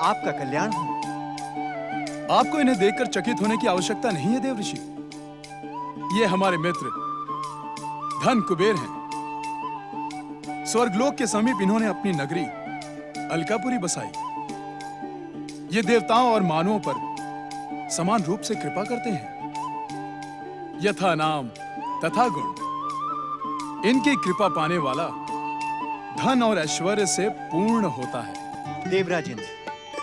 आपका कल्याण हो। आपको इन्हें देखकर चकित होने की आवश्यकता नहीं है देवऋषि। ये हमारे मित्र धन कुबेर हैं। स्वर्गलोक के समीप इन्होंने अपनी नगरी अलकापुरी बसाई। ये देवताओं और मानवों पर समान रूप से कृपा करते हैं। यथा नाम तथा गुण। इनकी कृपा पाने वाला धन और ऐश्वर्य से पूर्ण होता है। देवराजेंद्र,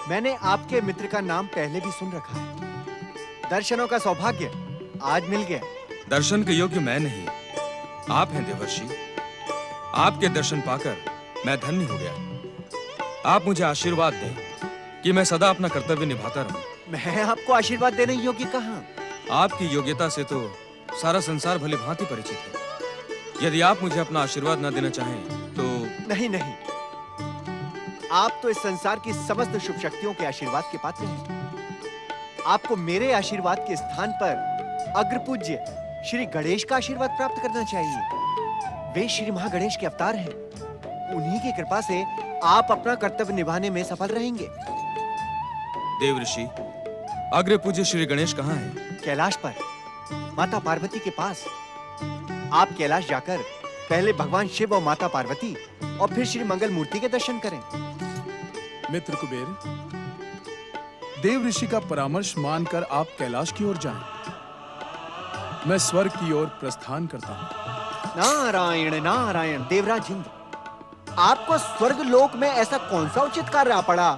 मैंने आपके मित्र का नाम पहले भी सुन रखा है। दर्शनों का सौभाग्य आज मिल गया। दर्शन के योग्य मैं नहीं, आप हैं देवर्षि। आपके दर्शन पाकर मैं धन्य हो गया। आप मुझे आशीर्वाद दें कि मैं सदा अपना कर्तव्य निभाता रहूं। मैं आपको आशीर्वाद देने योग्य कहां? आपकी योग्यता से तो सारा संसार भली भांति परिचित है। यदि आप मुझे अपना आशीर्वाद न देना चाहें तो। नहीं नहीं, आप तो इस संसार की समस्त शुभ शक्तियों के आशीर्वाद के पात्र हैं। आपको मेरे आशीर्वाद के स्थान पर अग्रपूज्य श्री गणेश का आशीर्वाद प्राप्त करना चाहिए। वे श्री महागणेश के अवतार हैं। उन्हीं की कृपा से आप अपना कर्तव्य निभाने में सफल रहेंगे। देवऋषि, अग्रपूज्य श्री गणेश कहाँ हैं? कैलाश पर, माता पार्वती के पास। आप कैलाश जाकर पहले भगवान शिव और माता पार्वती और फिर श्री मंगल मूर्ति के दर्शन करें। मित्र कुबेर, देवऋषि का परामर्श मानकर आप कैलाश की ओर जाएं। मैं स्वर्ग की ओर प्रस्थान करता हूं। नारायण नारायण। देवराज इंद्र, आपको स्वर्ग लोक में ऐसा कौन सा उचित कार्य आ पड़ा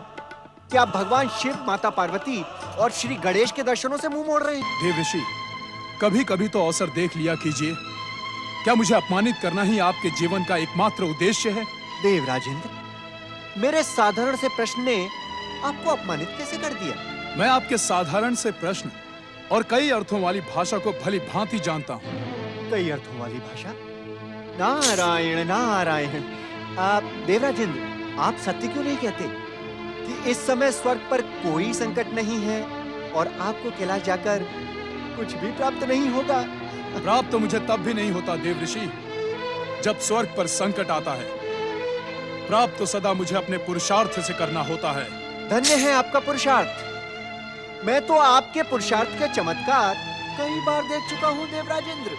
कि आप भगवान शिव, माता पार्वती और श्री गणेश के दर्शनों से मुंह मोड़ रहे हैं? देवऋषि, कभी कभी तो अवसर देख लिया कीजिए। क्या मुझे अपमानित करना ही आपके जीवन का एकमात्र उद्देश्य है? देवराज इंद्र, मेरे साधारण से प्रश्न ने आपको अपमानित कैसे कर दिया? मैं आपके साधारण से प्रश्न और कई अर्थों वाली भाषा को भली भांति जानता हूँ। कई अर्थों वाली भाषा? नारायण नारायण। आप देवराज इंद्र, आप सत्य क्यों नहीं कहते कि इस समय स्वर्ग पर कोई संकट नहीं है और आपको कैलाश जाकर कुछ भी प्राप्त नहीं होगा? प्राप्त तो मुझे तब भी नहीं होता देवऋषि जब स्वर्ग पर संकट आता है। प्राप्त तो सदा मुझे अपने पुरुषार्थ से करना होता है। धन्य है आपका पुरुषार्थ। मैं तो आपके पुरुषार्थ के चमत्कार कई बार देख चुका हूं देवराजेंद्र।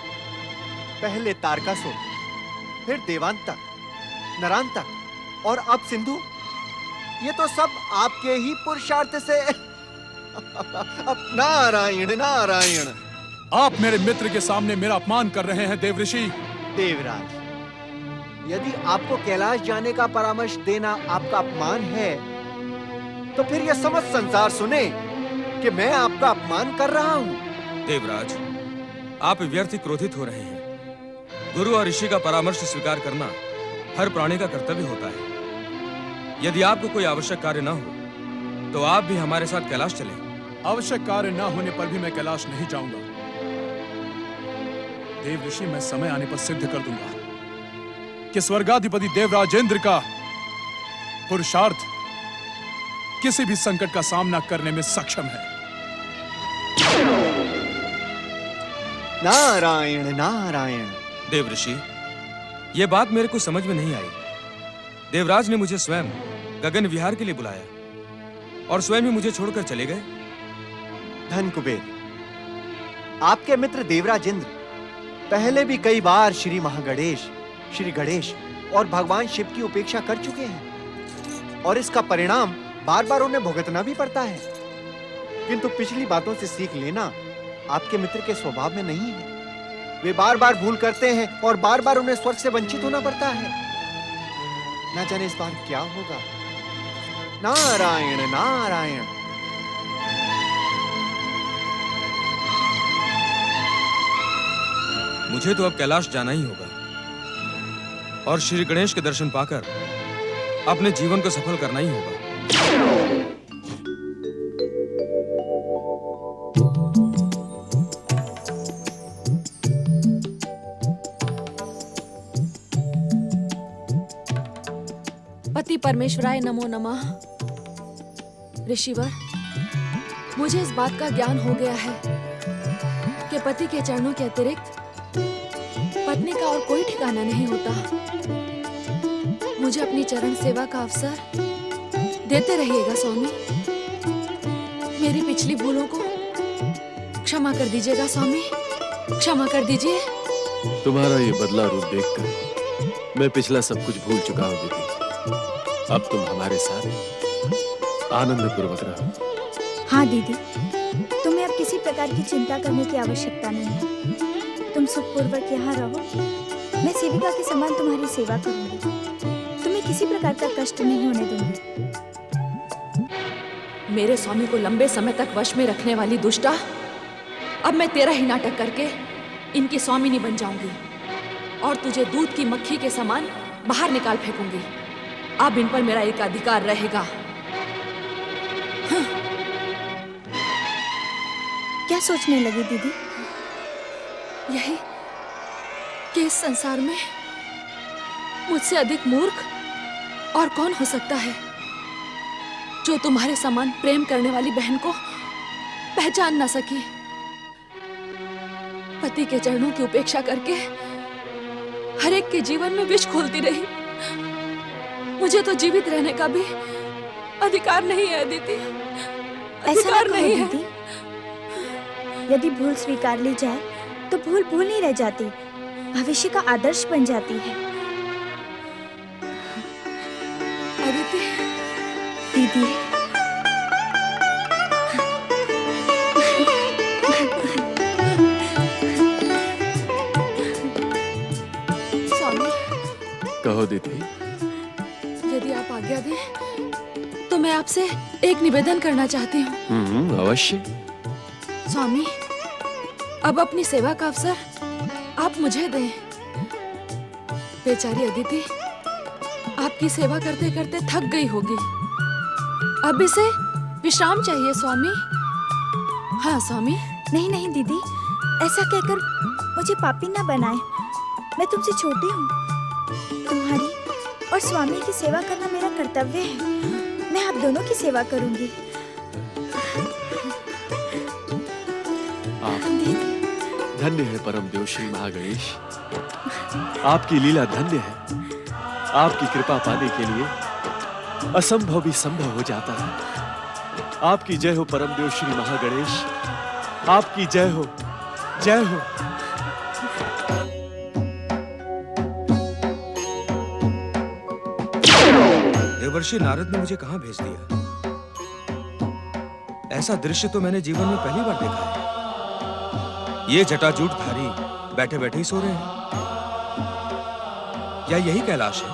पहले तारकासुर, फिर देवांतक, नरांतक और अब सिंधु। ये तो सब आपके ही पुरुषार्थ से। नारायण नारायण। आप मेरे मित्र के सामने मेरा अपमान कर रहे हैं देवऋषि। देवराज, यदि आपको कैलाश जाने का परामर्श देना आपका अपमान है तो फिर यह समस्त संसार सुने कि मैं आपका अपमान कर रहा हूं। देवराज, आप व्यर्थ क्रोधित हो रहे हैं। गुरु और ऋषि का परामर्श स्वीकार करना हर प्राणी का कर्तव्य होता है। यदि आपको कोई आवश्यक कार्य न हो तो आप भी हमारे साथ कैलाश चलें। आवश्यक कार्य न होने पर भी मैं कैलाश नहीं जाऊंगा देवऋषि। मैं समय आने पर सिद्ध कर दूंगा कि स्वर्गाधिपति देवराजेंद्र का पुरुषार्थ किसी भी संकट का सामना करने में सक्षम है। नारायण नारायण। देवऋषि, यह बात मेरे को समझ में नहीं आई। देवराज ने मुझे स्वयं गगन विहार के लिए बुलाया और स्वयं ही मुझे छोड़कर चले गए। धन कुबेर, आपके मित्र देवराजेंद्र पहले भी कई बार श्री महागणेश, श्री गणेश और भगवान शिव की उपेक्षा कर चुके हैं और इसका परिणाम बार बार उन्हें भुगतना भी पड़ता है। किंतु पिछली बातों से सीख लेना आपके मित्र के स्वभाव में नहीं है। वे बार बार भूल करते हैं और बार बार उन्हें स्वर्ग से वंचित होना पड़ता है। ना जाने इस बार क्या होगा। नारायण नारायण। मुझे तो अब कैलाश जाना ही होगा और श्री गणेश के दर्शन पाकर अपने जीवन को सफल करना ही होगा। पति परमेश्वराय नमो नमः। ऋषिवर, मुझे इस बात का ज्ञान हो गया है कि पति के चरणों के अतिरिक्त पत्नी का और कोई ठिकाना नहीं होता। मुझे अपनी चरण सेवा का अवसर देते रहिएगा स्वामी। मेरी पिछली भूलों को क्षमा कर दीजिएगा स्वामी, क्षमा कर दीजिए। तुम्हारा ये बदला रूप देखकर मैं पिछला सब कुछ भूल चुका हूँ दीदी। अब तुम हमारे साथ आनंद पूर्वक रहो। हाँ दीदी, तुम्हें अब किसी प्रकार की चिंता करने की आवश्यकता नहीं है। तुम सुखपूर्वक यहाँ रहो। मैं सेविका के समान तुम्हारी सेवा करूंगी। तुम्हें किसी प्रकार का कष्ट नहीं होने दूंगी। मेरे स्वामी को लंबे समय तक वश में रखने वाली दुष्टा, अब मैं तेरा ही नाटक करके इनकी स्वामिनी बन जाऊंगी और तुझे दूध की मक्खी के समान बाहर निकाल फेंकूंगी। अब इन पर मेरा एक अधिकार रहेगा। हाँ। क्या सोचने लगी दीदी? यही कि इस संसार में मुझसे अधिक मूर्ख और कौन हो सकता है जो तुम्हारे समान प्रेम करने वाली बहन को पहचान ना सकी। पति के चरणों की उपेक्षा करके हर एक के जीवन में विष घोलती रही। मुझे तो जीवित रहने का भी अधिकार नहीं है अदिति। अधिकार नहीं है दीदी। यदि भूल स्वीकार ली जाए तो भूल भूल नहीं रह जाती, भविष्य का आदर्श बन जाती है। अदिति दीदी, स्वामी, कहो दीदी। यदि आप आज्ञा दें तो मैं आपसे एक निवेदन करना चाहती हूँ। अवश्य। स्वामी, अब अपनी सेवा का अवसर आप मुझे दें। बेचारी अदिति आपकी सेवा करते करते थक गई होगी। अब इसे विश्राम चाहिए स्वामी। हाँ स्वामी। नहीं नहीं दीदी, ऐसा कहकर मुझे पापी ना बनाए। मैं तुमसे छोटी हूँ। तुम्हारी और स्वामी की सेवा करना मेरा कर्तव्य है। मैं आप दोनों की सेवा करूंगी। आप धन्य है परम देव श्री महागणेश। आपकी लीला धन्य है। आपकी कृपा पाने के लिए असंभव भी संभव हो जाता है। आपकी जय हो परम देव श्री महागणेश। आपकी जय हो, जय हो। देवर्षि नारद ने मुझे कहां भेज दिया? ऐसा दृश्य तो मैंने जीवन में पहली बार देखा है। ये जटाजूटधारी बैठे बैठे ही सो रहे हैं। क्या यही कैलाश है?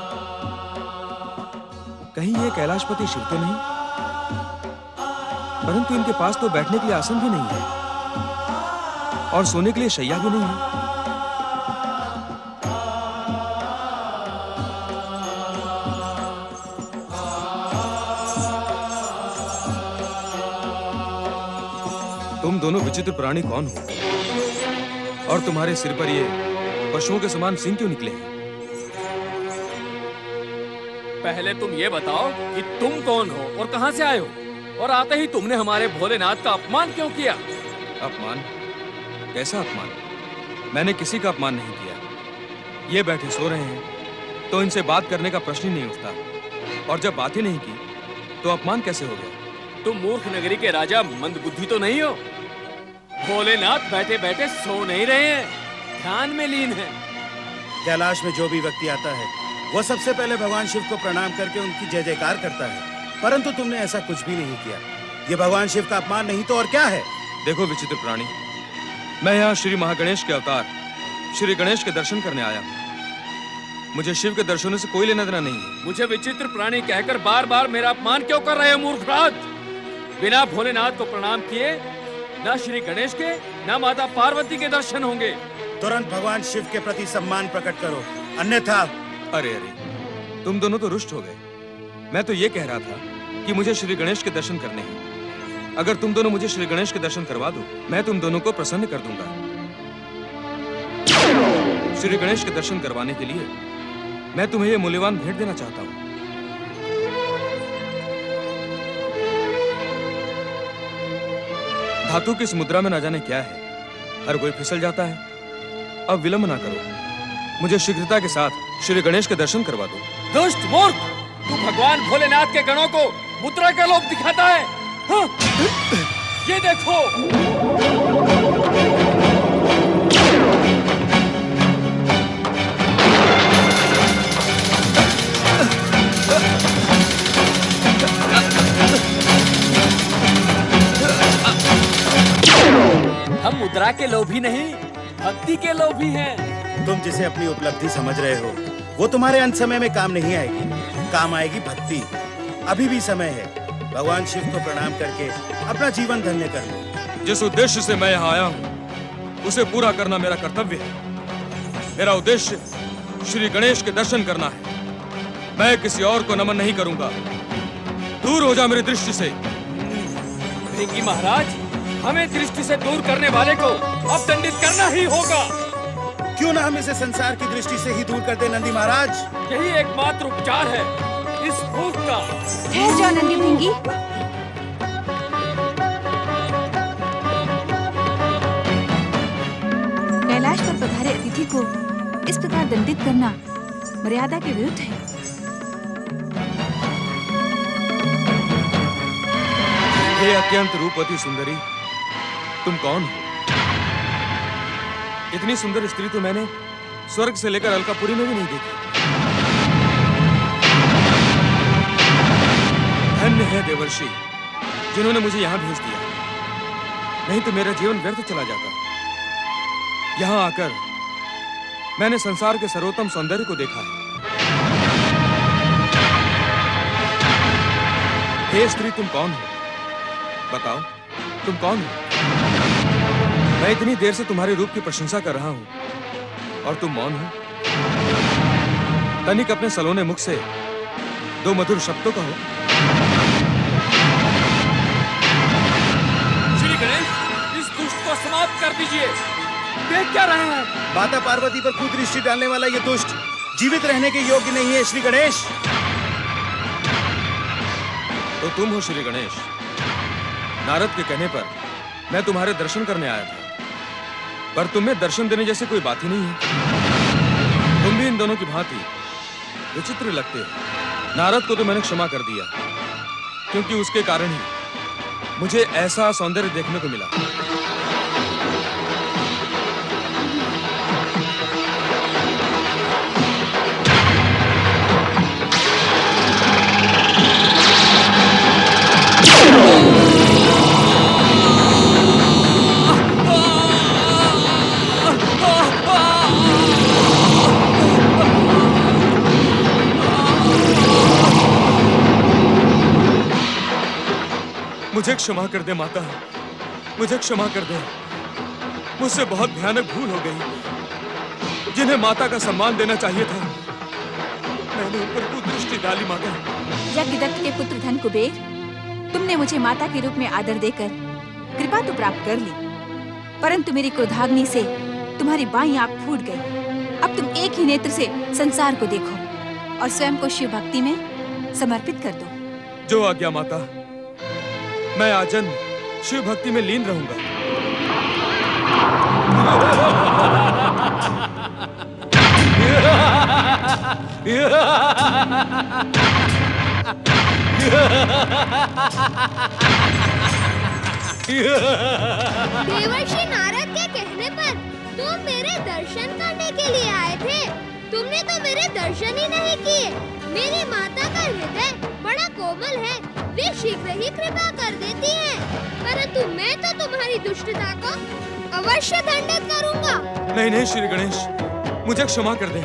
कहीं ये कैलाशपति शिव तो नहीं? परंतु इनके पास तो बैठने के लिए आसन भी नहीं है और सोने के लिए शैया भी नहीं है। तुम दोनों विचित्र प्राणी कौन हो? और तुम्हारे सिर पर ये पशुओं के समान सिंह क्यों निकले हैं? पहले तुम ये बताओ कि तुम कौन हो और कहां से आए हो, और आते ही तुमने हमारे भोलेनाथ का अपमान क्यों किया? अपमान? कैसा अपमान? मैंने किसी का अपमान नहीं किया। ये बैठे सो रहे हैं तो इनसे बात करने का प्रश्न ही नहीं उठता, और जब बात ही नहीं की तो अपमान कैसे हो गया? तुम मूर्ख नगरी के राजा मंदबुद्धि तो नहीं हो? भोलेनाथ बैठे बैठे सो नहीं रहे हैं, ध्यान में लीन है। कैलाश में जो भी व्यक्ति आता है वो सबसे पहले भगवान शिव को प्रणाम करके उनकी जय जयकार करता है, परंतु तुमने ऐसा कुछ भी नहीं किया। ये भगवान शिव का अपमान नहीं तो और क्या है? देखो विचित्र प्राणी, मैं यहाँ श्री महागणेश के अवतार श्री गणेश के दर्शन करने आया हूँ। मुझे शिव के दर्शनों से कोई लेना देना नहीं है। मुझे विचित्र प्राणी कहकर बार बार मेरा अपमान क्यों कर रहे हो मूर्खराज? बिना भोलेनाथ को प्रणाम किए ना श्री गणेश के ना माता पार्वती के दर्शन होंगे। तुरंत भगवान शिव के प्रति सम्मान प्रकट करो, अन्यथा। अरे अरे, तुम दोनों तो रुष्ट हो गए। मैं तो ये कह रहा था कि मुझे श्री गणेश के दर्शन करने हैं। अगर तुम दोनों मुझे श्री गणेश के दर्शन करवा दो, मैं तुम दोनों को प्रसन्न कर दूंगा। श्री गणेश के दर्शन करवाने के लिए मैं तुम्हें ये मूल्यवान भेंट देना चाहता हूँ। धातु की इस मुद्रा में ना जाने क्या है, हर कोई फिसल जाता है। अब विलंब ना करो, मुझे शीघ्रता के साथ श्री गणेश के दर्शन करवा दो। दुष्ट मूर्ख, तू भगवान भोलेनाथ के गणों को मुद्रा का लोभ दिखाता है। हाँ? ये देखो। हम मुद्रा के लोभी नहीं, भक्ति के लोभी हैं। तुम जिसे अपनी उपलब्धि समझ रहे हो वो तुम्हारे अंत समय में काम नहीं आएगी, काम आएगी भक्ति। अभी भी समय है, भगवान शिव को प्रणाम करके अपना जीवन धन्य कर लो। जिस उद्देश्य से मैं यहाँ आया हूँ उसे पूरा करना मेरा कर्तव्य है। मेरा उद्देश्य श्री गणेश के दर्शन करना है। मैं किसी और को नमन नहीं करूंगा। दूर हो जा मेरी दृष्टि से। भृंगी महाराज, हमें दृष्टि से दूर करने वाले को अब दंडित करना ही होगा। क्यों ना हम इसे संसार की दृष्टि से ही दूर कर दे नंदी महाराज। यही एकमात्र उपचार है इस भूख का। ठहर जाओ नंदी भृंगी। कैलाश पर पधारे अतिथि को इस प्रकार दंडित करना मर्यादा के विरुद्ध है। हे अत्यंत रूपवती सुंदरी, तुम कौन हो? इतनी सुंदर स्त्री तो मैंने स्वर्ग से लेकर अलकापुरी में भी नहीं देखी। धन्य है देवर्षि जिन्होंने मुझे यहाँ भेज दिया, नहीं तो मेरा जीवन व्यर्थ चला जाता। यहाँ आकर मैंने संसार के सर्वोत्तम सौंदर्य को देखा है। हे स्त्री, तुम कौन हो? बताओ, तुम कौन हो? मैं इतनी देर से तुम्हारे रूप की प्रशंसा कर रहा हूं और तुम मौन हो। तनिक अपने सलोने मुख से दो मधुर शब्दों का हो। श्री गणेश, इस दुष्ट को समाप्त कर दीजिए। देख क्या रहे हैं? माता पार्वती पर कुदृष्टि डालने वाला ये दुष्ट जीवित रहने के योग्य नहीं है श्री गणेश। तो तुम हो श्री गणेश। नारद के कहने पर मैं तुम्हारे दर्शन करने आया था, पर तुम्हें दर्शन देने जैसे कोई बात ही नहीं है। तुम भी इन दोनों की भांति विचित्र लगते हो। नारद को तो मैंने क्षमा कर दिया, क्योंकि उसके कारण ही मुझे ऐसा सौंदर्य देखने को मिला। मुझे क्षमा कर दे माता, मुझे क्षमा कर दे। मुझसे बहुत भयानक भूल हो गई। जिन्हें माता का सम्मान देना चाहिए था, मैंने उन पर कुदृष्टि डाली माता। यज्ञदत्त के पुत्र धन कुबेर, तुमने मुझे माता के रूप में आदर देकर कृपा तो प्राप्त कर ली, परंतु मेरी क्रोधाग्नि से तुम्हारी बाईं आंख फूट गई। अब तुम एक ही नेत्र से संसार को देखो और स्वयं को शिव भक्ति में समर्पित कर दो। जो आज्ञा माता, मैं आजन्म शिव भक्ति में लीन रहूंगा। देवर्षि नारद के कहने पर तुम मेरे दर्शन करने के लिए आए थे। तुमने तो मेरे दर्शन ही नहीं किए। मेरी माता का हृदय बड़ा कोमल है, वे शीघ्र ही कृपा कर देती हैं। परंतु मैं तो तुम्हारी दुष्टता को अवश्य दंडित करूंगा। नहीं नहीं श्री गणेश, मुझे क्षमा कर दे,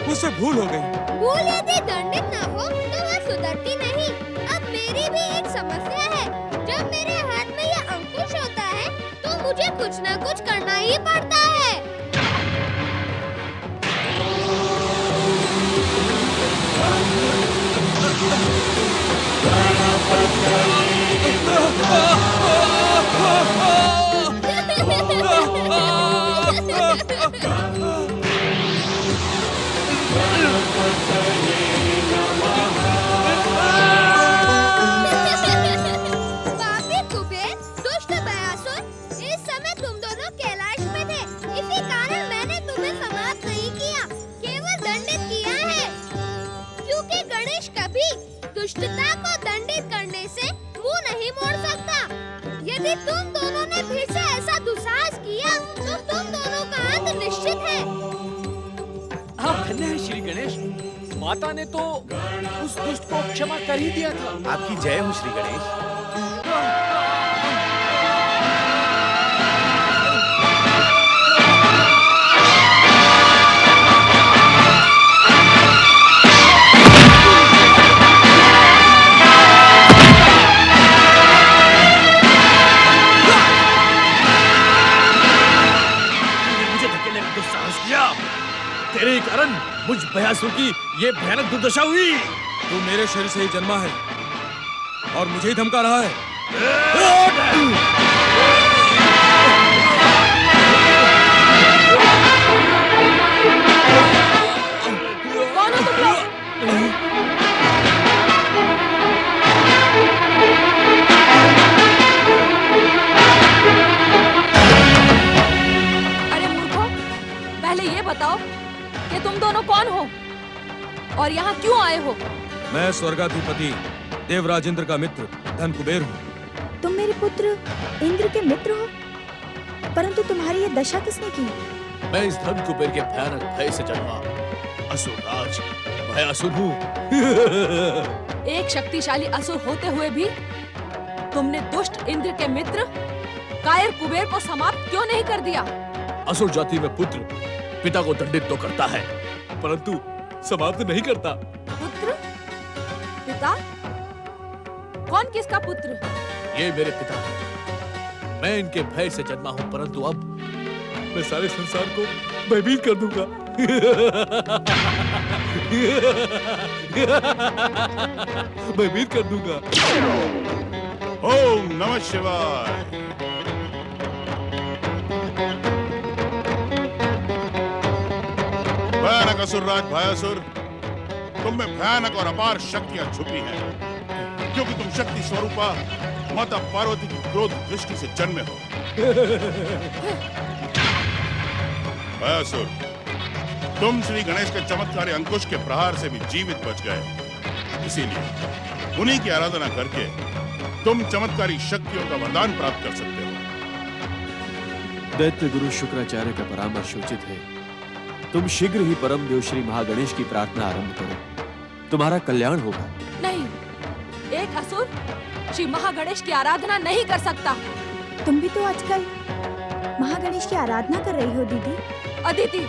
मुझसे भूल हो गई। भूल यदि दंडित न हो तो वह सुधरती नहीं। अब मेरी भी एक समस्या है। जब मेरे हाथ में यह अंकुश होता है तो मुझे कुछ न कुछ करना ही पड़ता है। पापी कुबेर, दुष्ट बयासुर, इस समय तुम दोनों कैलाश में थे। इसी कारण मैंने तुम्हें समाप्त नहीं किया, केवल दंडित किया है। क्योंकि गणेश कभी दुष्टता को दंडित करने से मुंह नहीं मोड़ सकता। यदि तुम दोनों ने फिर से ऐसा दुस्साहस किया तो तुम दोनों का अंत निश्चित है। आप धन्य है श्री गणेश, माता ने तो उस दुष्ट को क्षमा कर ही दिया था। आपकी जय हो श्री गणेश। मुझे धकेलने का दुस्साहस किया, तेरे ही कारण मुझ भयासुर की ये भयानक दुर्दशा हुई। तू मेरे शरीर से ही जन्मा है और मुझे ही धमका रहा है। कौन हो तुम लोग? अरे मूर्खों, पहले ये बताओ कि तुम दोनों कौन हो और यहाँ क्यों आए हो? मैं स्वर्गाधिपति देवराजेंद्र का मित्र धन कुबेर हूँ। तुम मेरे पुत्र इंद्र के मित्र हो, परंतु तुम्हारी ये दशा किसने की? मैं इस धन कुबेर के भयानक भय से जन्मा असुरराज भयासुर हूँ। एक शक्तिशाली असुर होते हुए भी तुमने दुष्ट इंद्र के मित्र कायर कुबेर को समाप्त क्यों नहीं कर दिया? असुर जाति में पुत्र पिता को दंडित तो करता है, परंतु समाप्त नहीं करता। पुत्र? पिता? कौन किसका पुत्र? ये मेरे पिता हैं। मैं इनके भय से जन्मा हूँ, परंतु अब मैं सारे संसार को भयभीत कर दूंगा। भयभीत कर दूंगा। ओम नमः शिवाय। भयानक असुरराज भयासुर, तुम में भयानक और अपार शक्तियां छुपी हैं, क्योंकि तुम शक्ति स्वरूपा माता पार्वती की क्रोध दृष्टि से जन्मे हो। भयासुर, तुम श्री गणेश के चमत्कारी अंकुश के प्रहार से भी जीवित बच गए। इसीलिए उन्हीं की आराधना करके तुम चमत्कारी शक्तियों का वरदान प्राप्त कर सकते हो। दैत्य गुरु शुक्राचार्य का परामर्श उचित है। तुम शीघ्र ही परम देव श्री महागणेश की प्रार्थना आरंभ करो, तुम्हारा कल्याण होगा। नहीं, एक असुर श्री महागणेश की आराधना नहीं कर सकता। तुम भी तो आजकल महागणेश की आराधना कर रही हो दीदी। अदिति,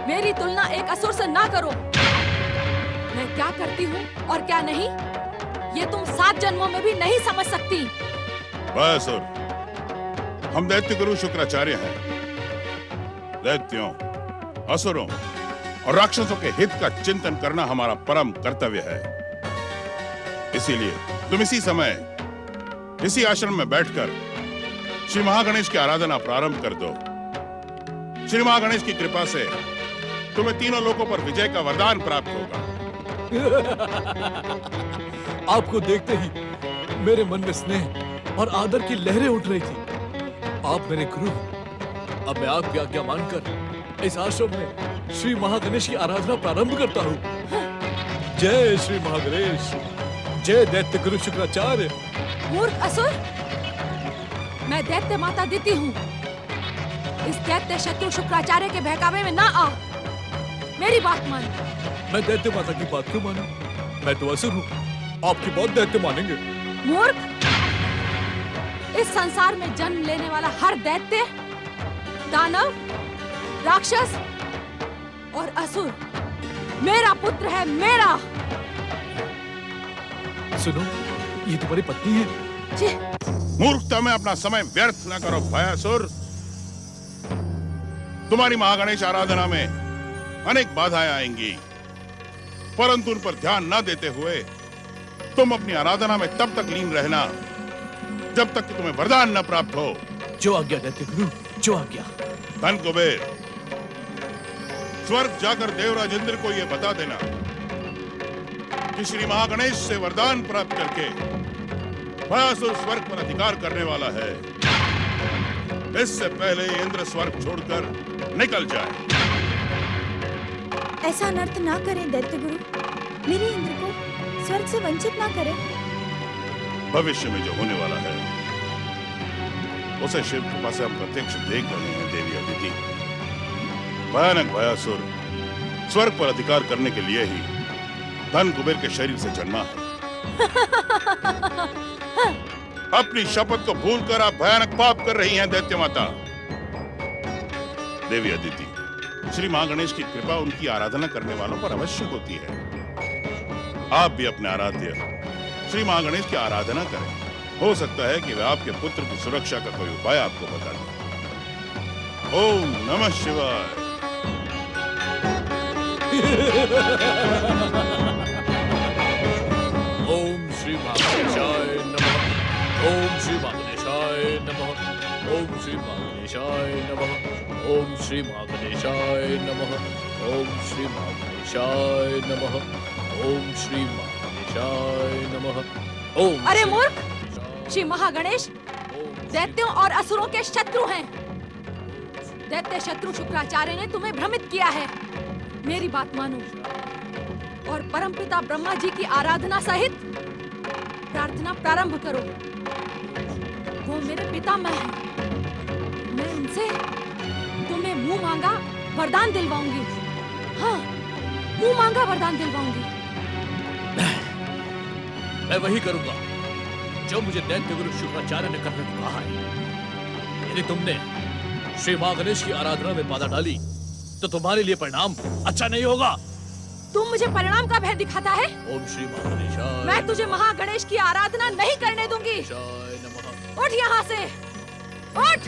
मेरी तुलना एक असुर से ना करो। मैं क्या करती हूँ और क्या नहीं, ये तुम 7 जन्मों में भी नहीं समझ सकती। भयासुर, हम दैत्य गुरु शुक्राचार्य हैं। दैत्यों, असुरों और राक्षसों के हित का चिंतन करना हमारा परम कर्तव्य है। इसीलिए तुम इसी समय इसी आश्रम में बैठकर श्री महागणेश की आराधना प्रारंभ कर दो। श्री महागणेश की कृपा से तुम्हें तीनों लोकों पर विजय का वरदान प्राप्त होगा। आपको देखते ही मेरे मन में स्नेह और आदर की लहरें उठ रही थी। आप मेरे गुरु हैं। अब मैं आपकी आज्ञा मानकर इस आश्रम में श्री महागणेश की आराधना प्रारंभ करता हूँ। जय श्री महागणेश, जय दैत्य गुरु शुक्राचार्य। मूर्ख असुर, मैं दैत्य माता अदिति हूँ। इस दैत्य शत्रु शुक्राचार्य के बहकावे में ना आ। मेरी बात मान। मैं दैत्य माता की बात क्यों मानूं? मैं तो असुर हूँ, आपकी बात दैत्य मानेंगे। मूर्ख, इस संसार में जन्म लेने वाला हर दैत्य, दानव, राक्षस और असुर मेरा पुत्र है, मेरा। सुनो, ये तुम्हारी पत्नी है। जी। मूर्खता में अपना समय व्यर्थ न करो भयासुर। तुम्हारी महागणेश आराधना में अनेक बाधाएं आएंगी, परंतु उन पर ध्यान न देते हुए तुम अपनी आराधना में तब तक लीन रहना जब तक कि तुम्हें वरदान न प्राप्त हो। जो आज्ञा दैत्य गुरु, जो आज्ञा। धन कुबेर, स्वर्ग जाकर देवराज इंद्र को यह बता देना कि श्री महागणेश से वरदान प्राप्त करके भयासुर स्वर्ग पर अधिकार करने वाला है। इससे पहले इंद्र स्वर्ग छोड़कर निकल जाए। ऐसा अनर्थ ना करें दैत्य गुरु, मेरे इंद्र को स्वर्ग से वंचित ना करें। भविष्य में जो होने वाला है उसे शिव कृपा से हम प्रत्यक्ष देख रहे हैं देवी अदिति। भयानक भयासुर स्वर्ग पर अधिकार करने के लिए ही धन कुबेर के शरीर से जन्मा है। अपनी शपथ को भूलकर आप भयानक पाप कर रही हैं दैत्य माता। देवी अदिति, श्री महागणेश की कृपा उनकी आराधना करने वालों पर अवश्य होती है। आप भी अपने आराध्य श्री महागणेश की आराधना करें। हो सकता है कि वे आपके पुत्र की सुरक्षा का कोई उपाय आपको बता दें। ओम नमः शिवाय। ओम श्री महागणेशाय नमः। ओम श्री महागणेशाय नमः। ओम श्री महागणेशाय नमः। ओम श्री महागणेशाय नमः। ओम श्री महागणेशाय नमः। ओम श्री महागणेशाय नमः। ओम। अरे मूर्ख, श्री महागणेश दैत्यों और असुरों के शत्रु हैं। दैत्य शत्रु शुक्राचार्य ने तुम्हें भ्रमित किया है। मेरी बात मानो और परमपिता ब्रह्मा जी की आराधना सहित प्रार्थना प्रारंभ करो। वो मेरे पितामह हैं। मैं उनसे तुम्हें मुंह मांगा वरदान दिलवाऊंगी। हाँ, मुंह मांगा वरदान दिलवाऊंगी। मैं वही करूंगा जो मुझे दैत्य गुरु शुक्राचार्य ने करने को कहा है। यदि तुमने श्री महागणेश की आराधना में बाधा डाली तो तुम्हारे लिए परिणाम अच्छा नहीं होगा। तुम मुझे परिणाम का भय दिखाता है। ओम श्री महागणेशाय। मैं तुझे महागणेश की आराधना नहीं करने दूंगी। उठ यहाँ से, उठ।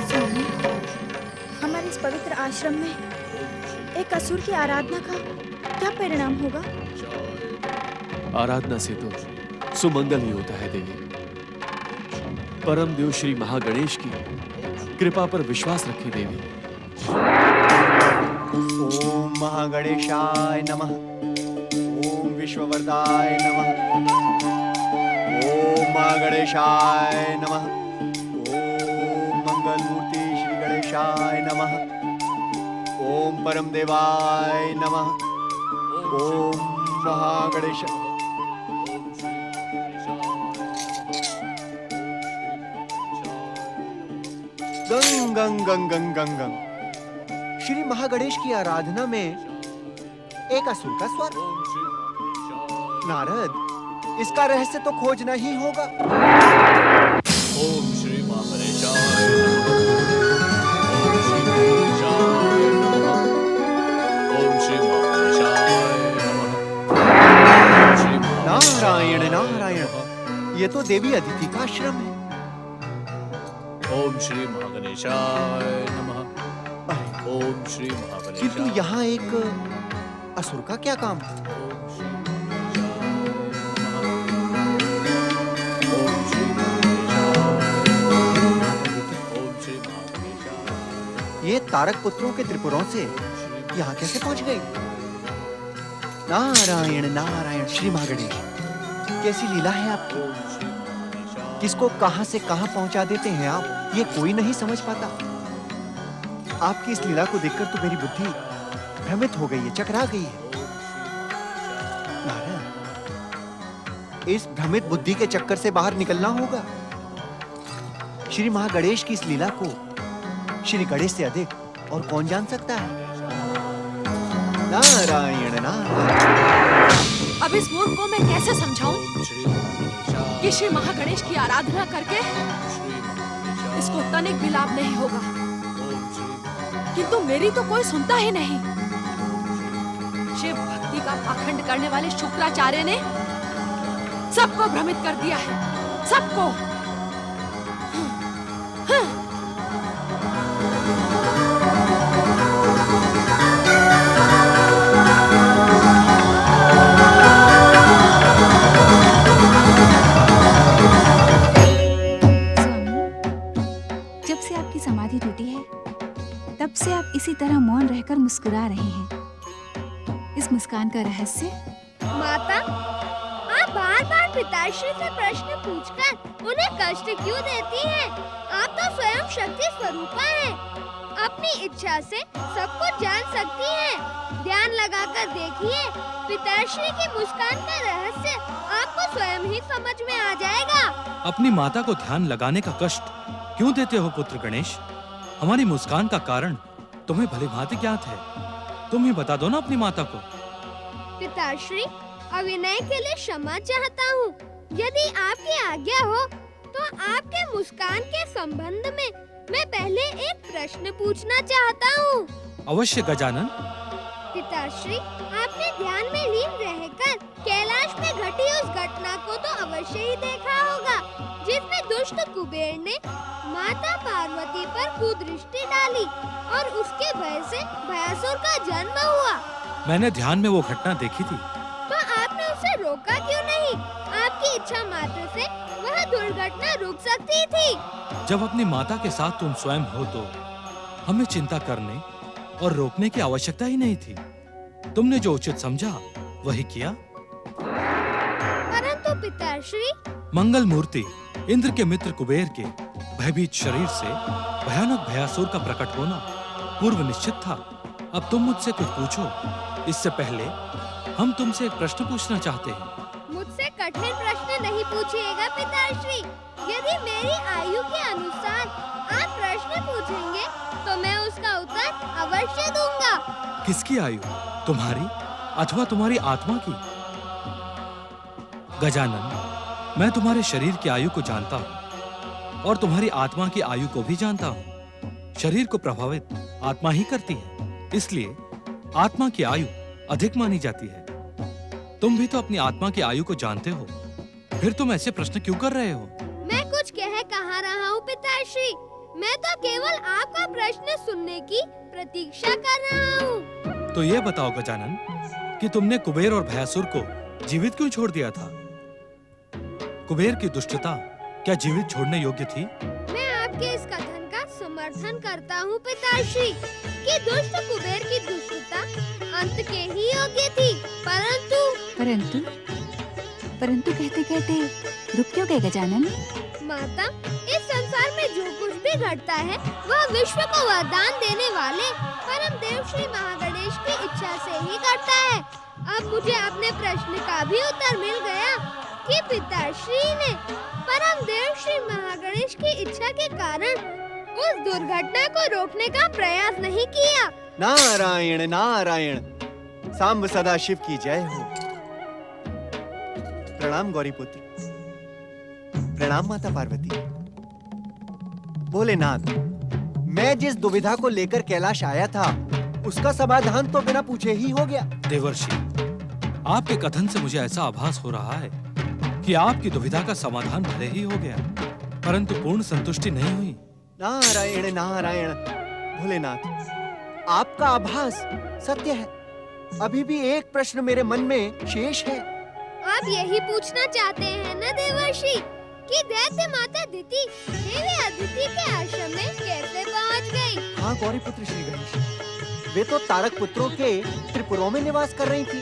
स्वामी, हमारे इस पवित्र आश्रम में एक असुर की आराधना का क्या परिणाम होगा? आराधना से तो सुमंगल ही होता है देवी। परम देव श्री महागणेश की कृपा पर विश्वास रखिए देवी। ओम महागणेशाय नमः। ओम विश्ववरदाय नमः। ओम महागणेशाय नमः। ओम मंगलमूर्ति श्री गणेशाय नमः। ओम परम देवाय नमः। ओम महागणेश। गंग गंग गंग गंग गंग गंग। श्री महागणेश की आराधना में एक असुर का स्वर। नारद, इसका रहस्य तो खोजना ही होगा। ओम श्री महागणेशाय नमः। ओम श्री महागणेशाय नमः। नारायण नारायण, ये तो देवी अदिति का आश्रम है। ओम श्री महागणेशाय नमः। ओम श्री किंतु महागणेशाय। यहाँ एक असुर का क्या काम? ये तारक पुत्रों के त्रिपुरों से यहाँ कैसे पहुंच गई? नारायण नारायण श्री महागणेश, कैसी लीला है आपकी। किसको कहां से कहां पहुंचा देते हैं आप, ये कोई नहीं समझ पाता। आपकी इस लीला को देखकर तो मेरी बुद्धि भ्रमित हो गई है, चकरा गई है। नारायण, इस भ्रमित बुद्धि के चक्कर से बाहर निकलना होगा। श्री महागणेश की इस लीला को श्री गणेश से अधिक और कौन जान सकता है? नारायण नारायण। अब इस मूर्ख को मैं कैसे समझाऊं कि श्री महागणेश की आराधना करके इसको तनिक भी लाभ नहीं होगा, किंतु मेरी तो कोई सुनता ही नहीं। शिव भक्ति का पाखंड करने वाले शुक्राचार्य ने सबको भ्रमित कर दिया है, सबको। समाधि टूटी है तब से आप इसी तरह मौन रहकर मुस्कुरा रहे हैं। इस मुस्कान का रहस्य? माता, आप बार-बार पिताश्री से प्रश्न पूछकर उन्हें कष्ट क्यों देती हैं? आप तो स्वयं शक्ति स्वरूपा हैं। अपनी इच्छा से सब कुछ जान सकती हैं। ध्यान लगाकर देखिए, पिताश्री की मुस्कान का रहस्य आपको स्वयं ही समझ में आ जाएगा। अपनी माता को ध्यान लगाने का कष्ट क्यों देते हो पुत्र गणेश? हमारी मुस्कान का कारण तुम्हें भलीभांति ज्ञात है। तुम ही बता दो ना अपनी माता को। पिताश्री, अविनय के लिए क्षमा चाहता हूँ। यदि आपकी आज्ञा हो तो आपके मुस्कान के संबंध में मैं पहले एक प्रश्न पूछना चाहता हूँ। अवश्य गजानन। पिताश्री, आपने ध्यान में लीन रहकर कैलाश में घटी उस घटना को तो अवश्य ही देखा होगा, जिसमें दुष्ट कुबेर ने माता पार्वती पर कुदृष्टि डाली और उसके भय से भयासुर का जन्म हुआ। मैंने ध्यान में वो घटना देखी थी। तो आपने उसे रोका क्यों नहीं? आपकी इच्छा मात्र से वह दुर्घटना रुक सकती थी। जब अपनी माता के साथ तुम स्वयं हो तो हमें चिंता करने और रोकने की आवश्यकता ही नहीं थी। तुमने जो उचित समझा वही किया। परंतु पिताश्री, मंगल मूर्ति इंद्र के मित्र कुबेर के भयभीत शरीर से भयानक भयासुर का प्रकट होना पूर्व निश्चित था। अब तुम मुझसे कुछ पूछो। इससे पहले हम तुमसे एक प्रश्न पूछना चाहते हैं। मुझसे कठिन प्रश्न नहीं पूछिएगा पिताश्री। यदि मेरी आयु के अनुसार आप प्रश्न पूछेंगे तो मैं उसका उत्तर अवश्य दूंगा। किसकी आयु, तुम्हारी अथवा तुम्हारी आत्मा की? गजानन, मैं तुम्हारे शरीर की आयु को जानता हूँ और तुम्हारी आत्मा की आयु को भी जानता हूँ। शरीर को प्रभावित आत्मा ही करती है, इसलिए आत्मा की आयु अधिक मानी जाती है। तुम भी तो अपनी आत्मा की आयु को जानते हो, फिर तुम ऐसे प्रश्न क्यों कर रहे हो? मैं कुछ कहाँ रहा हूँ पिताश्री। मैं तो केवल आपका प्रश्न सुनने की प्रतीक्षा कर रहा हूँ। तो ये बताओ गजानन कि तुमने कुबेर और भयासुर को जीवित क्यों छोड़ दिया था? कुबेर की दुष्टता क्या जीवित छोड़ने योग्य थी? मैं आपके इस कथन का समर्थन करता हूँ पिताश्री कि दुष्ट कुबेर की दुष्टता अंत के ही योग्य थी। परंतु कहते कहते रुक क्यों गए गजानन? माता, इस संसार में जो कुछ भी घटता है वह विश्व को वरदान देने वाले परम देव श्री महागणेश की इच्छा से ही घटता है। अब मुझे अपने प्रश्न का भी उत्तर मिल गया कि पिताश्री ने परम देव श्री महागणेश की इच्छा के कारण उस दुर्घटना को रोकने का प्रयास नहीं किया। नारायण नारायण, सांब सदा शिव की जय हो। प्रणाम गौरी पुत्र, प्रणाम माता पार्वती। भोलेनाथ, मैं जिस दुविधा को लेकर कैलाश आया था उसका समाधान तो बिना पूछे ही हो गया। देवर्षि, आपके कथन से मुझे ऐसा आभास हो रहा है कि आपकी दुविधा का समाधान भले ही हो गया, परंतु पूर्ण संतुष्टि नहीं हुई। नारायण नारायण। भोलेनाथ, आपका आभास सत्य है। अभी भी एक प्रश्न मेरे मन में शेष है। आप यही पूछना चाहते हैं न देवर्षि कि दैत्य माता दिति देवी अदिति के आश्रम में कैसे पहुंच गई? हाँ गौरी पुत्र श्री गणेश, वे तो तारक पुत्रों के त्रिपुरों में निवास कर रही थी,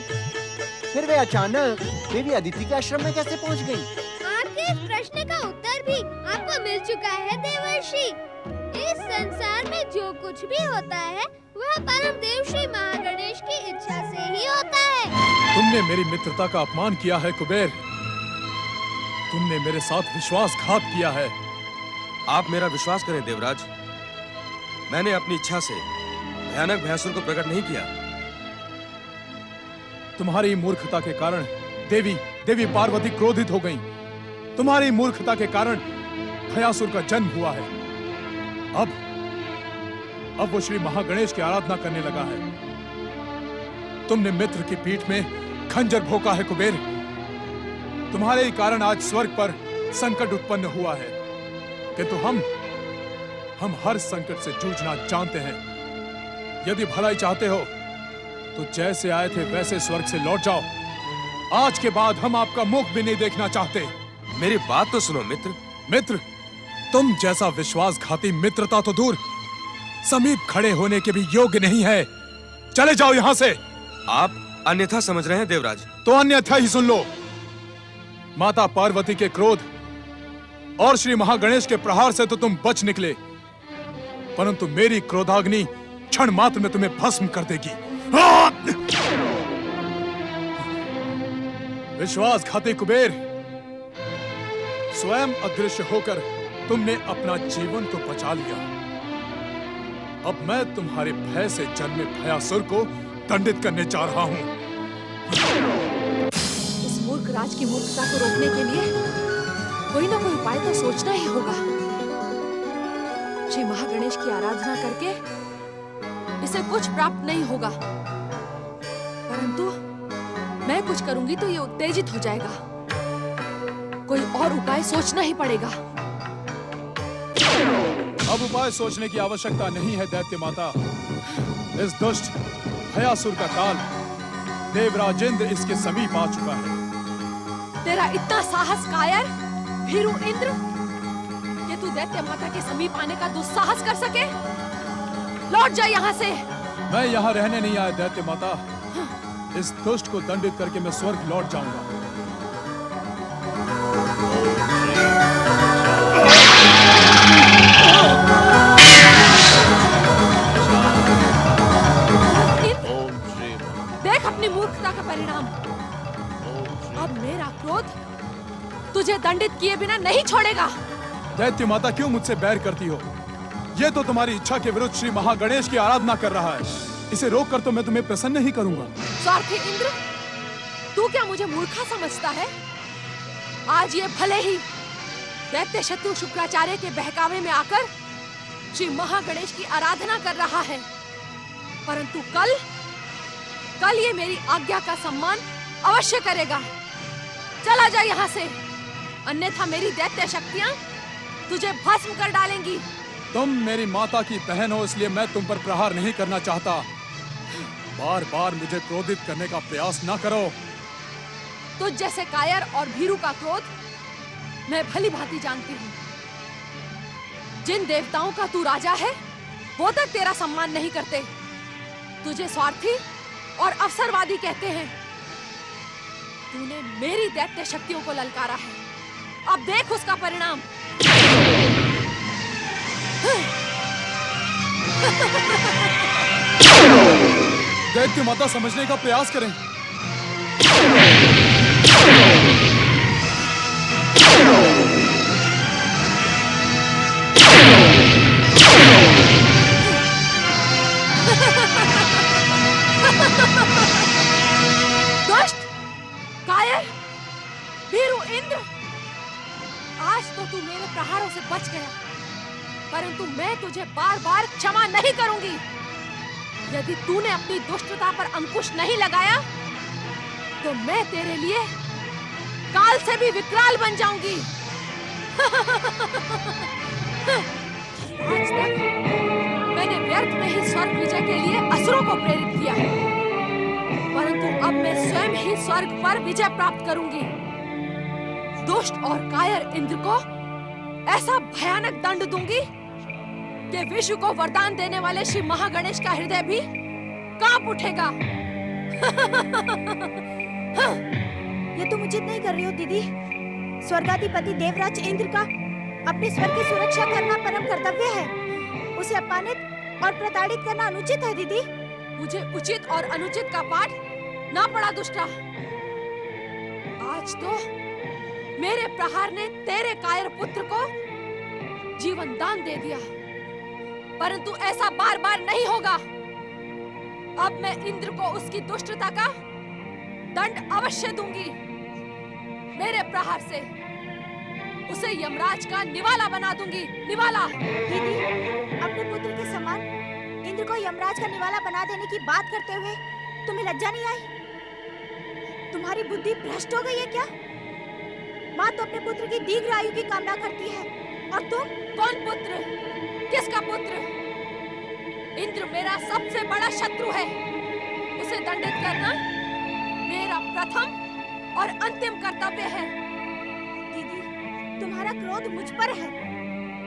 फिर वे अचानक देवी अदिति के आश्रम में कैसे पहुंच गई? आपके इस प्रश्न का उत्तर भी आपको मिल चुका है देवर्षि। इस संसार में जो कुछ भी होता है वह परम देव श्री महागणेश की इच्छा से ही होता है। तुमने मेरी मित्रता का अपमान किया है कुबेर। तुमने मेरे साथ विश्वासघात किया है। आप मेरा विश्वास करें देवराज, मैंने अपनी इच्छा से भयानक भयासुर को प्रकट नहीं किया। तुम्हारी मूर्खता के कारण देवी पार्वती क्रोधित हो गईं। तुम्हारी मूर्खता के कारण भयासुर का जन्म हुआ है। अब वो श्री महागणेश की आराधना करने लगा है। तुमने मित्र की पीठ में खंजर भोंका है कुबेर। तुम्हारे ही कारण आज स्वर्ग पर संकट उत्पन्न हुआ है, किंतु हम हर संकट से जूझना जानते हैं। यदि भलाई चाहते हो तो जैसे आए थे वैसे स्वर्ग से लौट जाओ। आज के बाद हम आपका मुख भी नहीं देखना चाहते। मेरी बात तो सुनो मित्र, तुम जैसा विश्वासघाती मित्रता तो दूर, समीप खड़े होने के भी योग्य नहीं है। चले जाओ यहां से। आप अन्यथा समझ रहे हैं देवराज। तो अन्यथा ही सुन लो। माता पार्वती के क्रोध और श्री महागणेश के प्रहार से तो तुम बच निकले, परंतु मेरी क्रोधाग्नि क्षण मात्र में तुम्हें भस्म कर देगी। विश्वासघाती कुबेर, स्वयं अदृश्य होकर तुमने अपना जीवन तो बचा लिया। अब मैं तुम्हारे भय से जन्मे भयासुर को दंडित करने जा रहा हूं। इस मूर्ख राज की मूर्खता को रोकने के लिए कोई ना कोई उपाय तो सोचना ही होगा। श्री महागणेश की आराधना करके इसे कुछ प्राप्त नहीं होगा, परंतु मैं कुछ करूंगी तो ये उत्तेजित हो जाएगा। कोई और उपाय सोचना ही पड़ेगा। अब उपाय सोचने की आवश्यकता नहीं है दैत्य माता। इस दुष्ट भयासुर का काल देवराजेंद्र इसके समीप आ चुका है। तेरा इतना साहस कायर भीरू इंद्र कि तू दैत्य माता के समीप आने का दुस्साहस कर सके? लौट जा यहाँ से। मैं यहाँ रहने नहीं आया दैत्य माता। इस दुष्ट को दंडित करके मैं स्वर्ग लौट जाऊंगा। देख अपनी मूर्खता का परिणाम। अब मेरा क्रोध तुझे दंडित किए बिना नहीं छोड़ेगा। दैत्य माता क्यों मुझसे बैर करती हो? ये तो तुम्हारी इच्छा के विरुद्ध श्री महागणेश की आराधना कर रहा है। इसे रोक कर तो मैं तुम्हें प्रसन्न ही करूंगा। स्वार्थी इंद्र, तू क्या मुझे मूर्खा समझता है? आज ये भले ही दैत्य शत्रु शुक्राचार्य के बहकावे में आकर श्री महागणेश की आराधना कर रहा है, परंतु कल ये मेरी आज्ञा का सम्मान अवश्य करेगा। चला जा यहाँ से, अन्यथा मेरी दैत्य शक्तियाँ तुझे भस्म कर डालेंगी। तुम मेरी माता की बहन हो, इसलिए मैं तुम पर प्रहार नहीं करना चाहता। बार बार मुझे क्रोधित करने का प्रयास ना करो। तुझ जैसे कायर और भीरू का क्रोध मैं भली भांति जानती हूँ। जिन देवताओं का तू राजा है वो तक तेरा सम्मान नहीं करते। तुझे स्वार्थी और अवसरवादी कहते हैं। तूने मेरी दैत्य शक्तियों को ललकारा है, अब देख उसका परिणाम। दैत्य माता समझने का प्रयास करें। दुष्ट, कायर, भीरू इंद्र, आज तो तू मेरे प्रहारों से बच गया, परंतु मैं तुझे बार बार क्षमा नहीं करूंगी। यदि तूने अपनी दुष्टता पर अंकुश नहीं लगाया तो मैं तेरे लिए काल से भी विकराल बन जाऊंगी। आज तक मैंने व्यर्थ में ही स्वर्ग विजय के लिए असुरों को प्रेरित किया, परंतु अब मैं स्वयं ही स्वर्ग पर विजय प्राप्त करूंगी। दुष्ट और कायर इंद्र को ऐसा भयानक दंड दूंगी कि विश्व को वरदान देने वाले श्री महागणेश का हृदय भी कांप उठेगा। ये तुम उचित नहीं कर रही हो दीदी। स्वर्गाधिपति देवराज इंद्र का अपने स्वर्ग की सुरक्षा करना परम कर्तव्य है। उसे अपमानित और प्रताड़ित करना अनुचित है दीदी। मुझे उचित और अनुचित का पाठ ना पड़ा दुष्टा। आज तो मेरे प्रहार ने तेरे कायर पुत्र को जीवन दान दे दिया, परंतु ऐसा बार बार नहीं होगा। अब मैं इंद्र को उसकी दुष्टता का दंड अवश्य दूंगी। मेरे प्रहार से उसे यमराज का निवाला बना दूंगी। निवाला। दीदी, अपने पुत्र के समान इंद्र को यमराज का निवाला बना देने की बात करते हुए तुम्हें लज्जा नहीं आई? तुम्हारी बुद्धि भ्रष्ट हो गई है क्या? माँ तो अपने पुत्र की दीर्घ आयु की कामना करती है, और तुम? कौन पुत्र? किसका पुत्र? इंद्र मेरा सबसे बड़ा शत्रु है। उसे दंडित करना मेरा प्रथम और अंतिम कर्तव्य है। दीदी, तुम्हारा क्रोध मुझ पर है,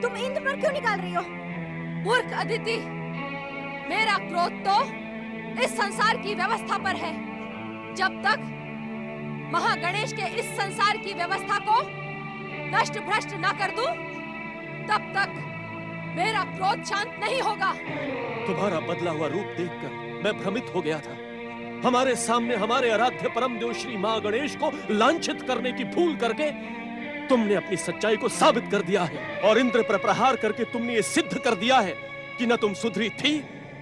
तुम इंद्र पर क्यों निकाल रही हो? मूर्ख अदिति, मेरा क्रोध तो इस संसार की व्यवस्था पर है। जब तक महागणेश के इस संसार की व्यवस्था को नष्ट भ्रष्ट न कर दूं, तब तक मेरा क्रोध शांत नहीं होगा। तुम्हारा बदला हुआ रूप देखकर मैं भ्रमित हो गया था। हमारे सामने हमारे आराध्य परम देव श्री महागणेश को लांछित करने की भूल करके तुमने अपनी सच्चाई को साबित कर दिया है, और इंद्र पर प्रहार करके तुमने ये सिद्ध कर दिया है कि न तुम सुधरी थी,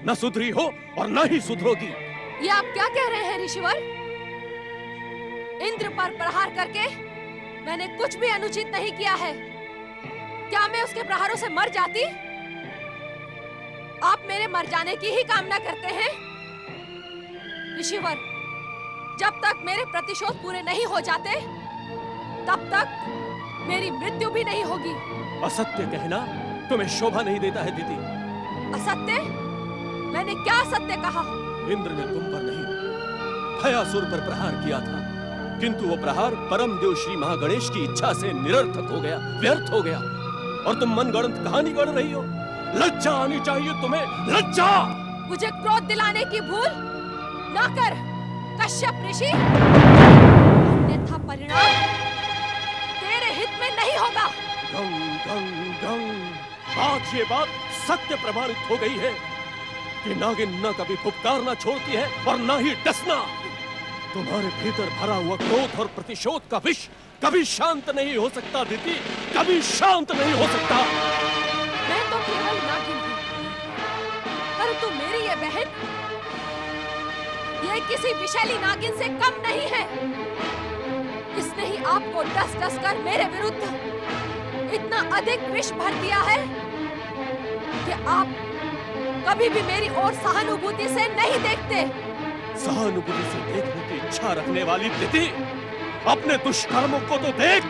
न सुधरी हो, और न ही सुधरोगी। ये आप क्या कह रहे हैं ऋषिवर? इंद्र पर प्रहार करके मैंने कुछ भी अनुचित नहीं किया है। क्या मैं उसके प्रहारों से मर जाती? आप मेरे मर जाने की ही कामना करते हैं। ऋषिवर, जब तक मेरे प्रतिशोध पूरे नहीं हो जाते, तब तक मेरी मृत्यु भी नहीं होगी। असत्य कहना तुम्हें शोभा नहीं देता है दीदी। असत्य? मैंने क्या असत्य कहा? इंद्र ने तुम पर नहीं, भयासुर पर प्रहार किया था, किंतु वो प्रहार परम देव श्री महागणेश की इच्छा से निरर्थक हो गया, व्यर्थ हो गया, और तुम मनगढ़ंत कहानी गढ़ रही हो। लज्जा आनी चाहिए तुम्हें, लज्जा! मुझे क्रोध दिलाने की भूल ना कर कश्यप ऋषि। अन्यथा परिणाम तेरे हित में नहीं होगा। गंग गंग गंग। आज ये बात सत्य प्रमाणित हो गई है कि नागिन न कभी फुफकारना छोड़ती है और न ही डसना। तुम्हारे भीतर भरा हुआ क्रोध और प्रतिशोध का विष कभी शांत नहीं हो सकता दीदी, कभी शांत नहीं हो सकता। मैं तो केवल नागिन हूँ, परंतु मेरी ये बहन, ये किसी विषैली नागिन से कम नहीं है। इसने ही आपको डस डस कर मेरे विरुद्ध इतना अधिक विष भर दिया है कि आप कभी भी मेरी ओर सहानुभूति से नहीं देखते। सहानुभूति से देखने की इच्छा रखने वाली दीदी, अपने दुष्कर्मों को तो देख।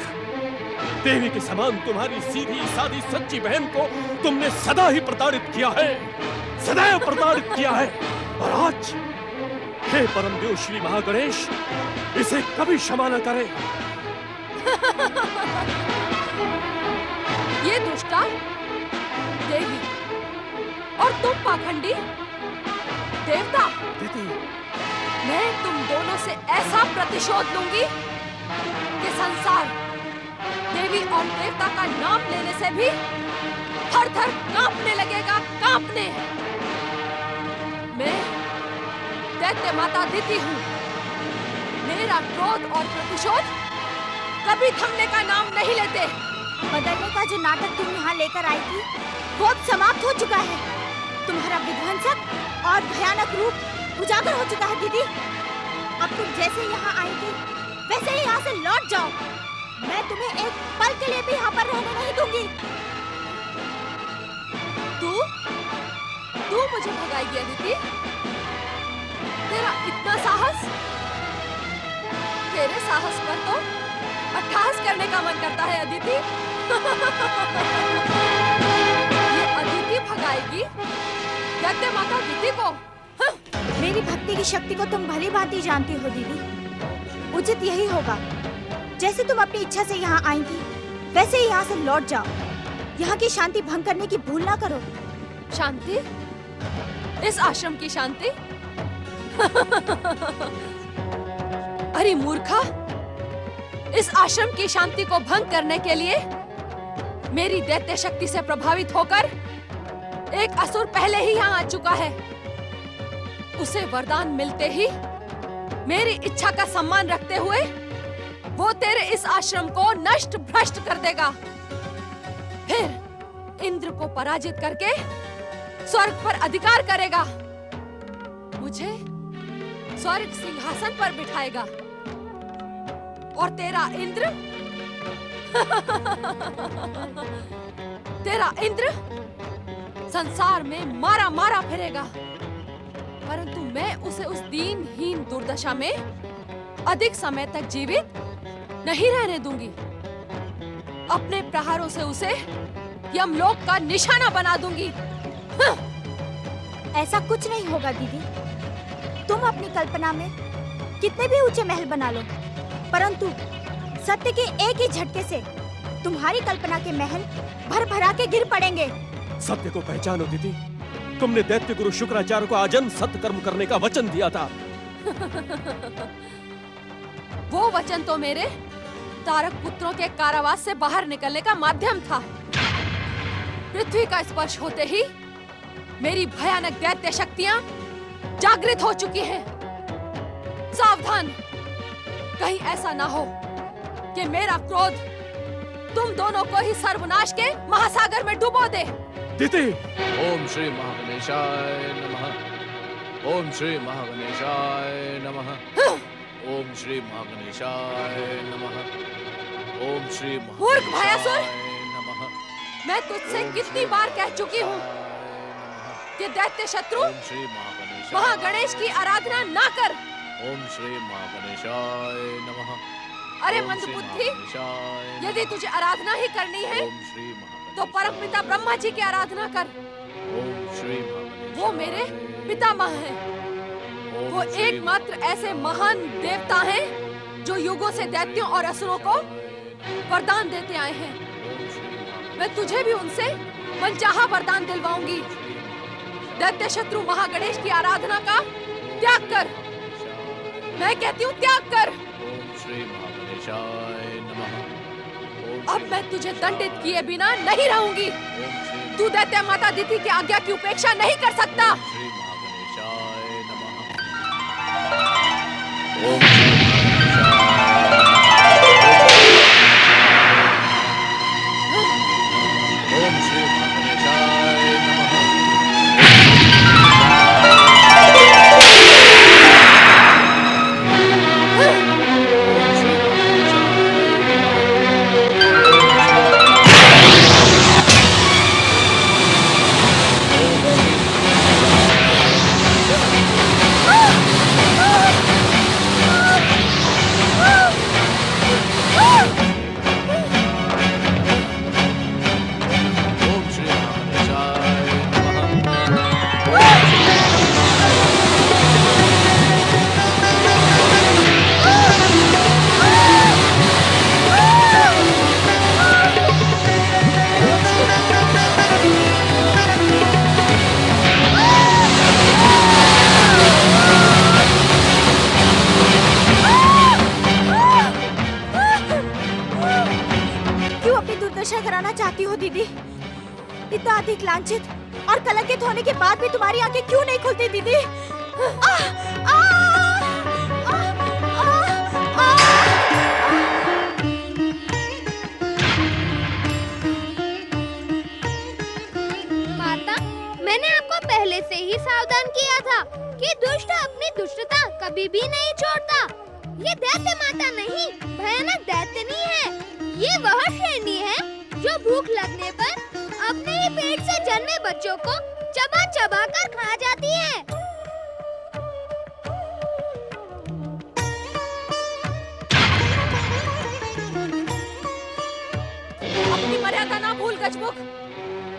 देवी के समान तुम्हारी सीधी सादी सच्ची बहन को तुमने सदा ही प्रताड़ित किया है, सदैव प्रताड़ित किया है, और आज हे परम देव श्री महागणेश इसे कभी क्षमा न करे। ये दुष्टा देवी और तुम पाखंडी देवता, दीदी, मैं तुम दोनों से ऐसा प्रतिशोध लूंगी कि संसार देवी और देवता का नाम लेने से भी थर-थर कांपने लगेगा, कांपने। मैं दैत्य माता दिति हूँ। मेरा क्रोध और प्रतिशोध कभी थमने का नाम नहीं लेते। बदलने का जो नाटक तुम यहाँ लेकर आई थी, वो अब समाप्त हो चुका है। तुम्हारा विध्वंसक और भयानक रूप उजागर हो चुका है दीदी। अब तुम जैसे यहाँ आई थी, वैसे ही यहाँ से लौट जाओ। मैं तुम्हें एक पल के लिए भी यहाँ पर रहने नहीं दूंगी। तू मुझे भगाएगी अदिति? तेरा इतना साहस? तेरे साहस पर तो अट्टहास करने का मन करता है अदिति। ये अदिति भगाएगी दैत्य माता दिति को? मेरी भक्ति की शक्ति को तुम भली भांति जानती हो दीदी। उचित यही होगा, जैसे तुम अपनी इच्छा से यहाँ आई थी, वैसे ही यहाँ से लौट जाओ। यहाँ की शांति भंग करने की भूल ना करो। शांति? इस आश्रम की शांति? अरे मूर्खा, इस आश्रम की शांति को भंग करने के लिए मेरी दैत्य शक्ति से प्रभावित होकर एक असुर पहले ही यहाँ आ चुका है। उसे वरदान मिलते ही मेरी इच्छा का सम्मान रखते हुए वो तेरे इस आश्रम को नष्ट भ्रष्ट कर देगा। फिर इंद्र को पराजित करके स्वर्ग पर अधिकार करेगा, मुझे स्वर्ग सिंहासन पर बिठाएगा। और तेरा इंद्र तेरा इंद्र संसार में मारा मारा फिरेगा, परंतु मैं उसे उस दीनहीन दुर्दशा में अधिक समय तक जीवित नहीं रहने दूंगी। अपने प्रहारों से उसे यमलोक का निशाना बना दूंगी। ऐसा कुछ नहीं होगा दीदी। तुम अपनी कल्पना में कितने भी ऊंचे महल बना लो, परंतु सत्य के एक ही झटके से तुम्हारी कल्पना के महल भर भरा के गिर पड़ेंगे। सत्य को पहचानो दीदी। तुमने दैत्य गुरु शुक्राचार्य को आजन्म सत्य कर्म करने का वचन दिया था। वो वचन तो मेरे तारक पुत्रों के कारावास से बाहर निकलने का माध्यम था। पृथ्वी का स्पर्श होते ही मेरी भयानक दैत्य शक्तियां जागृत हो चुकी हैं। सावधान, कहीं ऐसा ना हो कि मेरा क्रोध तुम दोनों को ही सर्वनाश के महासागर में डुबो दे। दीदी, ओम श्री महागणेशाय नमः। ओम श्री महागणेशाय नमः। ओम श्री महागणेशाय नमः। ओम श्री मूर्ख भयासुर, नमः। मैं तुझसे कितनी बार कह चुकी हूँ कि दैत्य शत्रु ओम श्री महागणेशाय महागणेश की आराधना ना कर। ओम श्री महागणेशाय नमः। अरे ओम श्री मंदबुद्धि, महागणेशाय यदि तुझे आराधना ही करनी है ओम श्री महागणेशाय तो परमपिता ब्रह्मा जी की आराधना कर। ओम श्री महागणेशाय वो मेरे पितामह हैं। ओम वो श्री एकमात्र ऐसे महान देवता हैं जो युगों से दैत्यों और असुरों को वरदान देते आए हैं। मैं तुझे भी उनसे मनचाहा वरदान दिलवाऊंगी। दैत्य शत्रु महागणेश की आराधना का त्याग कर। मैं कहती हूँ त्याग कर। ओम श्री महागणेशाय नमः। ओम अब मैं तुझे दंडित किए बिना नहीं रहूंगी। तू दैत्य माता दिति की आज्ञा की उपेक्षा नहीं कर सकता। श्री महागणेशाय नमः। ओम श्री ओम श्री महागणेशाय नमः। कराना चाहती हो दीदी? इतना अधिक लांछित और कलंकित होने के बाद भी तुम्हारी आंखें क्यों नहीं खुलती दीदी? माता, मैंने आपको पहले से ही सावधान किया था कि दुष्ट अपनी दुष्टता कभी भी नहीं छोड़ता। ये दैत्य माता नहीं, भयानक दैत्यनी है। ये वह शेरनी है जो भूख लगने पर अपने ही पेट से जन्मे बच्चों को चबा चबा कर खा जाती है। अपनी मर्यादा ना भूल गजमुख,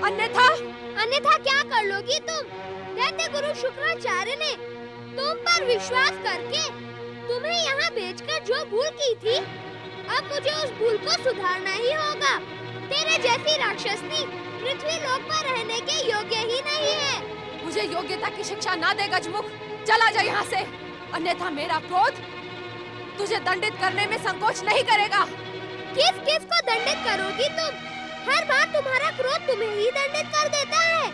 अन्यथा क्या कर लोगी तुम? दैत्य गुरु शुक्राचार्य ने तुम पर विश्वास करके तुम्हें यहाँ भेजकर जो भूल की थी, अब मुझे उस भूल को सुधारना ही होगा। तेरे जैसी राक्षसनी पृथ्वी लोक पर रहने के योग्य ही नहीं है। मुझे योग्यता की शिक्षा ना दे गजमुख, चला जा यहाँ से, अन्यथा मेरा क्रोध तुझे दंडित करने में संकोच नहीं करेगा। किस किस को दंडित करोगी तुम? हर बार तुम्हारा क्रोध तुम्हें ही दंडित कर देता है।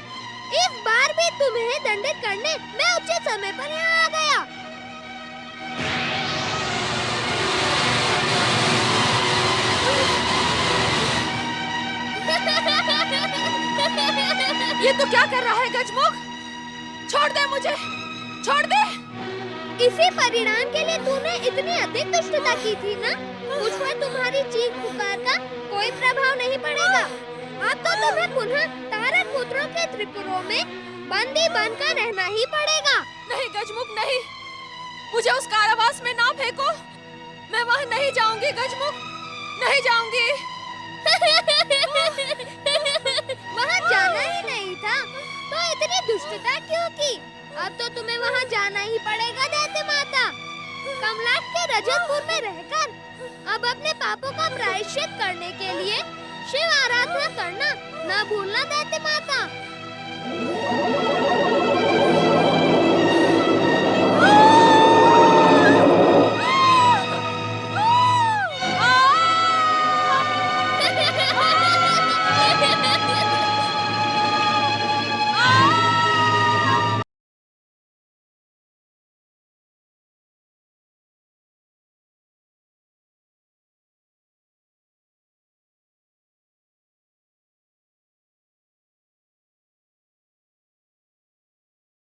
इस बार भी तुम्हें दंडित करने मैं उचित समय पर यहाँ आ गया। ये तो क्या कर रहा है गजमुख? छोड़ दे मुझे, छोड़ दे। इसी परिणाम के लिए तूने इतनी अधिक दुष्टता की थी ना? मुझ पर तुम्हारी चीख पुकार का कोई प्रभाव नहीं पड़ेगा। अब तो तुम्हें पुनः तारक पुत्रों के त्रिपुरों में बंदी बनकर रहना ही पड़ेगा। नहीं गजमुख नहीं, मुझे उस कारावास में ना फेंको। मैं वहाँ नहीं जाऊंगी गजमुख, नहीं जाऊंगी। वहाँ जाना ही नहीं था तो इतनी दुष्टता क्यों की? अब तो तुम्हें वहाँ जाना ही पड़ेगा दैत्य माता। कमलाट के रजतपुर में रहकर अब अपने पापों का प्रायश्चित करने के लिए शिव आराधना करना न भूलना दैत्य माता।